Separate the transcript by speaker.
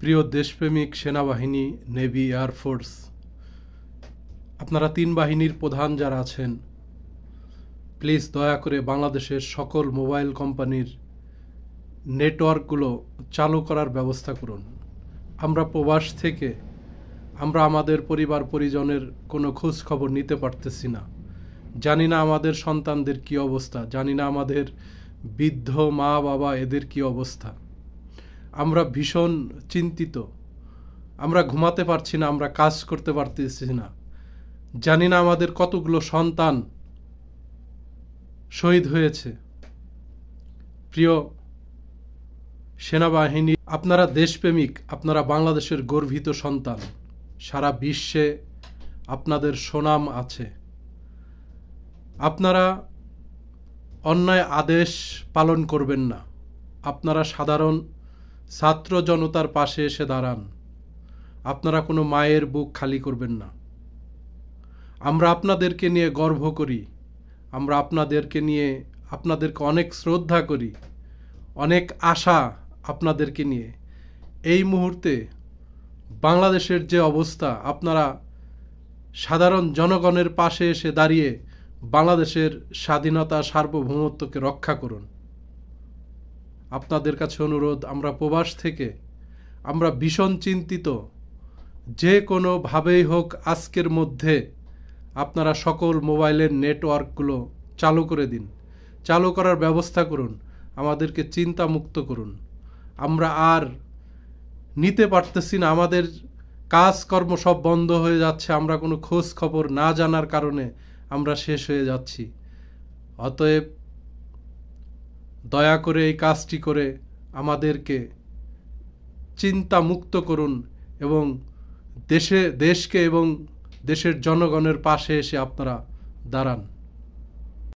Speaker 1: প্রিয় দেশপ্রেমিক সেনাবাহিনী, নেভি, এয়ারফোর্স, আপনারা তিন বাহিনীর প্রধান যারা আছেন, প্লিজ দয়া করে বাংলাদেশের সকল মোবাইল কোম্পানির নেটওয়ার্কগুলো চালু করার ব্যবস্থা করুন। আমরা প্রবাস থেকে আমরা আমাদের পরিবার পরিজনের কোনো খোঁজ খবর নিতে পারতেছি না। জানি না আমাদের সন্তানদের কি অবস্থা, জানি না আমাদের বৃদ্ধ মা বাবা এদের কি অবস্থা। আমরা ভীষণ চিন্তিত, আমরা ঘুমাতে পারছি না, আমরা কাজ করতে পারতেছি না। জানি না আমাদের কতগুলো সন্তান শহীদ হয়েছে। প্রিয় সেনাবাহিনী, আপনারা দেশপ্রেমিক, আপনারা বাংলাদেশের গর্বিত সন্তান। সারা বিশ্বে আপনাদের সুনাম আছে। আপনারা অন্যায় আদেশ পালন করবেন না। আপনারা সাধারণ ছাত্র জনতার পাশে এসে দাঁড়ান। আপনারা কোনো মায়ের বুক খালি করবেন না। আমরা আপনাদেরকে নিয়ে গর্ব করি, আমরা আপনাদেরকে নিয়ে আপনাদেরকে অনেক শ্রদ্ধা করি, অনেক আশা আপনাদেরকে নিয়ে। এই মুহূর্তে বাংলাদেশের যে অবস্থা, আপনারা সাধারণ জনগণের পাশে এসে দাঁড়িয়ে বাংলাদেশের স্বাধীনতা সার্বভৌমত্বকে রক্ষা করুন। আপনাদের কাছে অনুরোধ, আমরা প্রবাস থেকে আমরা ভীষণ চিন্তিত। যে কোনোভাবেই হোক আজকের মধ্যে আপনারা সকল মোবাইলের নেটওয়ার্কগুলো চালু করে দিন, চালু করার ব্যবস্থা করুন, আমাদেরকে চিন্তামুক্ত করুন। আমরা আর নিতে পারতেছি না, আমাদের কাজকর্ম সব বন্ধ হয়ে যাচ্ছে। আমরা কোনো খোঁজ খবর না জানার কারণে আমরা শেষ হয়ে যাচ্ছি। অতএব দয়া করে এই কাজটি করে আমাদেরকে চিন্তামুক্ত করুন এবং দেশকে এবং দেশের জনগণের পাশে এসে আপনারা দাঁড়ান।